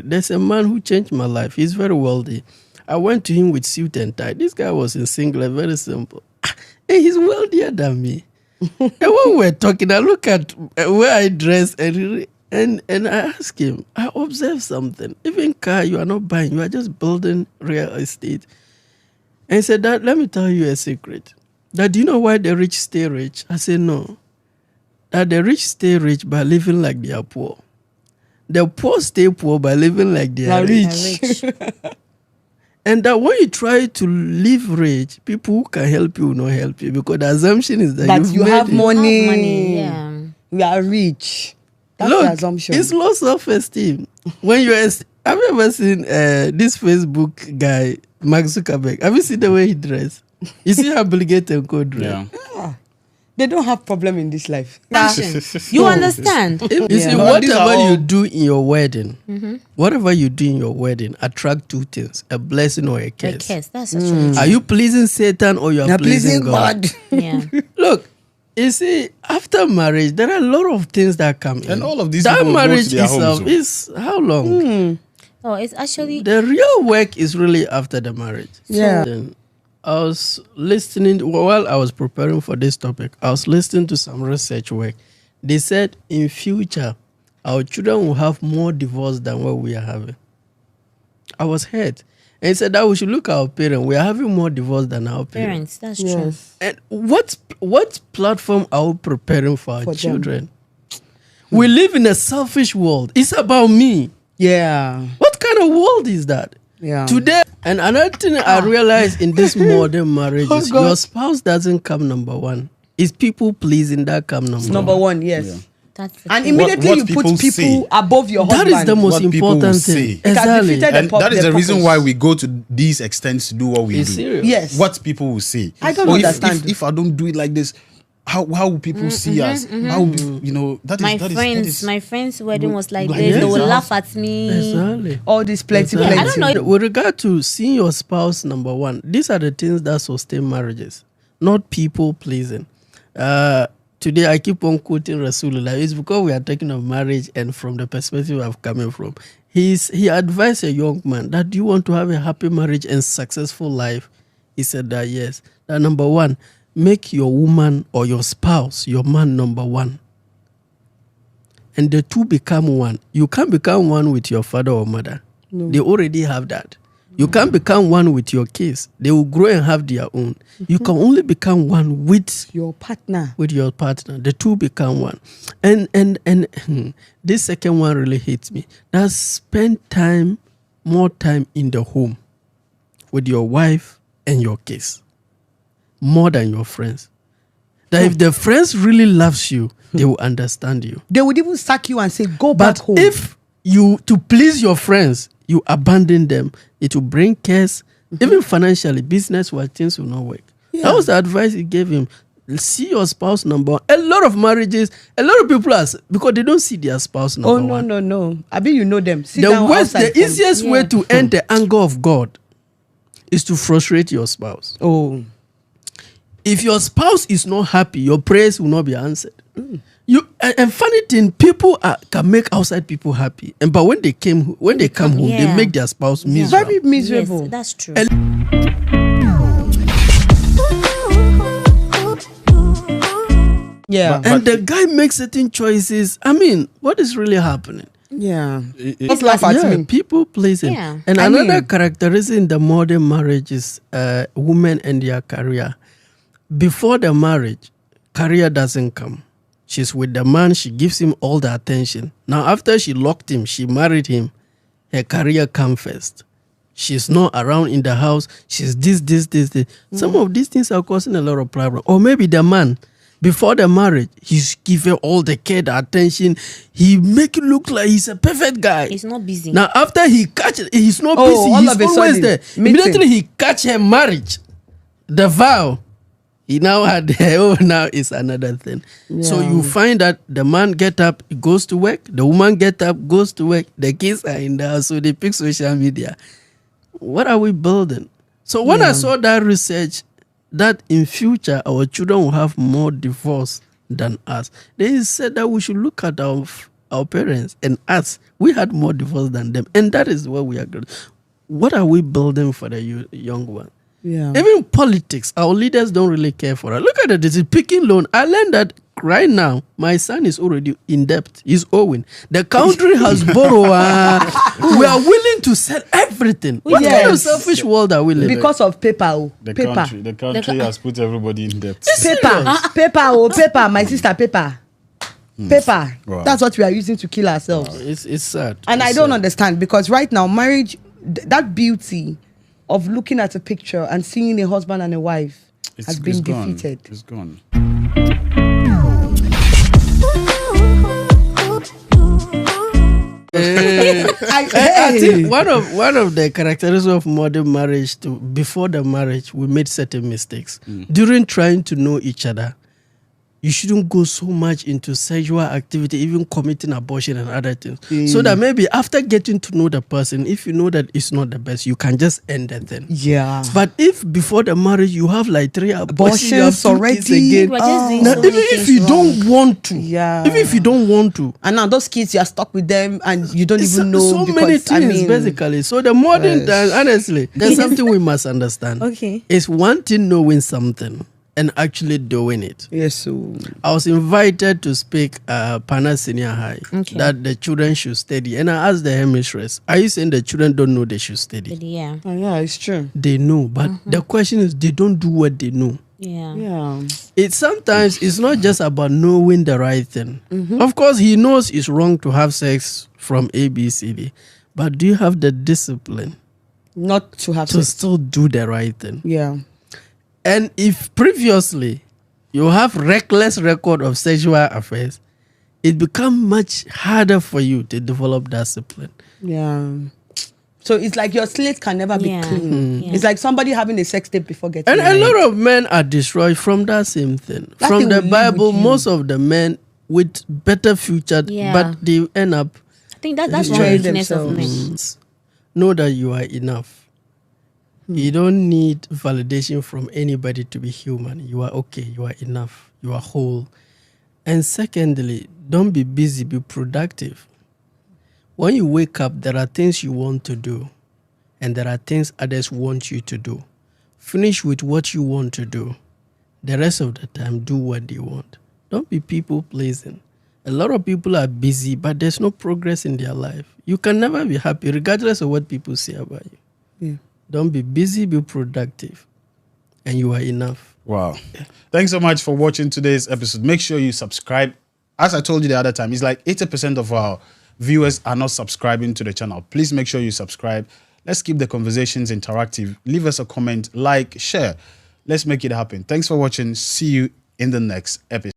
There's a man who changed my life. He's very wealthy. I went to him with suit and tie. This guy was in singlet, very simple. And he's wealthier than me. And when we're talking, I look at where I dress and I ask him, I observe something. Even car, you are not buying. You are just building real estate. And he said, Dad, let me tell you a secret. That do you know why the rich stay rich? I said, no. That the rich stay rich by living like they are poor. The poor stay poor by living like they are rich. And that when you try to live rich, people who can help you will not help you, because the assumption is that you have money. Yeah. You are rich. That's Look, the assumption. it's low self-esteem. When you have you ever seen this Facebook guy, Mark Zuckerberg? Have you seen the way he dressed? You see how Bill Gates and co dress? Yeah. They don't have problem in this life. Passion. You understand? You see, whatever you do in your wedding, whatever you do in your wedding, attract two things: a blessing or a curse. A curse. That's actually Are you pleasing Satan or you are pleasing God? Yeah. Look, you see, after marriage, there are a lot of things that come in. And all of these that people go to marriage their itself homes, is how long? Oh, it's actually The real work is really after the marriage. Yeah. So then I was listening, while I was preparing for this topic, I was listening to some research work. They said in future, our children will have more divorce than what we are having. I was hurt. And he said that we should look at our parents. We are having more divorce than our parents. parents. That's true. And what platform are we preparing for our For them. children? We live in a selfish world. It's about me. Yeah. What kind of world is that? Yeah. Today, and another thing I realized in this modern marriage is God. your spouse doesn't come number one. It's people pleasing that come number, Number one, yes. Yeah. That's the And thing. immediately What you put people people say. above your That husband. is the most What people important will thing. say. It has Exactly. defeated And that is the reason purpose. why we go to these extents to do what we It's do. serious. Yes. What people will say. I don't Or understand. If I don't do it like this, how will people see us? How will that is my that is- friends, that is, my friend's wedding was like Like this. this. They will Yeah. laugh at me. Exactly. All this plenty, Exactly. plenty. I don't know. With regard to seeing your spouse number one, these are the things that sustain marriages, not people pleasing. Today I keep on quoting Rasulullah. It's because we are talking of marriage and from the perspective I'm coming from. He advised a young man that, do you want to have a happy marriage and successful life? He said that yes. That number one, make your woman or your spouse your man number one. And the two become one. You can't become one with your father or mother. No. They already have that. You can't become one with your kids. They will grow and have their own. You can only become one with Your partner. your partner. The two become one. And this second one really hits me. That's spend more time in the home with your wife and your kids, more than your friends. That if the friends really loves you, they will understand you. They would even sack you and say, go back But home. if you, to please your friends, you abandon them, it will bring chaos, even financially, business-wise, things will not work. Yeah. That was the advice he gave him. See your spouse number one. A lot of marriages, a lot of people are, because they don't see their spouse number no, one. no. I mean, you know them. Sit down The outside from- easiest way to end the anger of God is to frustrate your spouse. Oh. If your spouse is not happy, your prayers will not be answered. And funny thing, people can make outside people happy, but when they come home, they Yeah. make their spouse miserable. Very miserable. Yes, that's true. Yeah. But- And the guy makes certain choices. I mean, what is really happening? Yeah. it- Just laugh at Yeah, me. people pleasing. Yeah. And I another mean- characteristic in the modern marriage is women and their career. Before the marriage, career doesn't come. She's with the man, she gives him all the attention. Now, after she locked him, she married him, her career comes first. She's not around in the house. She's this. Some of these things are causing a lot of problems. Or maybe the man, before the marriage, he's given all the care, the attention. He make it look like he's a perfect guy. It's not busy. Now, after he catch, he's not Oh, busy. all He's of a always sudden, there. meeting. Immediately he catch her marriage, the vow. He now had now it's another thing. So Yeah. you find that the man get up, he goes to work. The woman get up, goes to work. The kids are in the house, so they pick social media. What are we building? So when I saw that research, that in future our children will have more divorce than us, they said that we should look at our our parents and us, we had more divorce than them. And that is what we are good. What are we building for the young one? Yeah. Even politics, our leaders don't really care for us. Look at it. This is picking loan. I learned that right now, my son is already in debt. He's owing. The country has borrowed. We are willing to sell everything. What kind of Yes. selfish world are we living? Because of paper. Oh. The Paper. country has put everybody in debt. Paper, my sister, paper. Paper. Wow. That's what we are using to kill ourselves. It's sad. And It's I don't sad. understand, because right now, marriage, that beauty of looking at a picture and seeing a husband and a wife has been gone. defeated. It's gone. I think one of the characteristics of modern marriage, before the marriage, we made certain mistakes. During trying to know each other, you shouldn't go so much into sexual activity, even committing abortion and other things. So that maybe after getting to know the person, if you know that it's not the best, you can just end the thing. Yeah. But if before the marriage you have like 3 abortions, you have Abortions 2 already. kids again, We're just doing now, so even many if things you wrong. don't want to, Yeah. even if you don't want to, And now those kids, you are stuck with them and you don't even know. so because, many things I mean, basically. So the modern time, honestly, there's something we must understand. Okay. It's one thing knowing something and actually doing it. Yes, so I was invited to speak Pana Senior High Okay. that the children should study, and I asked the headmistress, "Are you saying the children don't know they should study?" Yeah. yeah, it's true. They know, but the question is they don't do what they know. Yeah. Yeah. It's not just about knowing the right thing. Of course, he knows it's wrong to have sex from ABCD, but do you have the discipline Not to have to sex. still do the right thing? Yeah. And if previously you have reckless record of sexual affairs, it becomes much harder for you to develop discipline. Yeah. So it's like your slate can never be Yeah. clean. Yeah. It's like somebody having a sex tape before getting And a married. lot of men are destroyed from that same thing. That From thing the will live Bible, with you. most of the men with better future, Yeah. but they end up I think that's one Destroying weakness of themselves. men. know that you are enough. You don't need validation from anybody to be human. You are okay. You are enough. You are whole. And secondly, don't be busy. Be productive. When you wake up, there are things you want to do, and there are things others want you to do. Finish with what you want to do. The rest of the time, do what they want. Don't be people pleasing. A lot of people are busy, but there's no progress in their life. You can never be happy, regardless of what people say about you. Yeah. Don't be busy, be productive, and you are enough. Wow. Thanks so much for watching today's episode. Make sure you subscribe. As I told you the other time, it's like 80% of our viewers are not subscribing to the channel. Please make sure you subscribe. Let's keep the conversations interactive. Leave us a comment, like, share. Let's make it happen. Thanks for watching. See you in the next episode.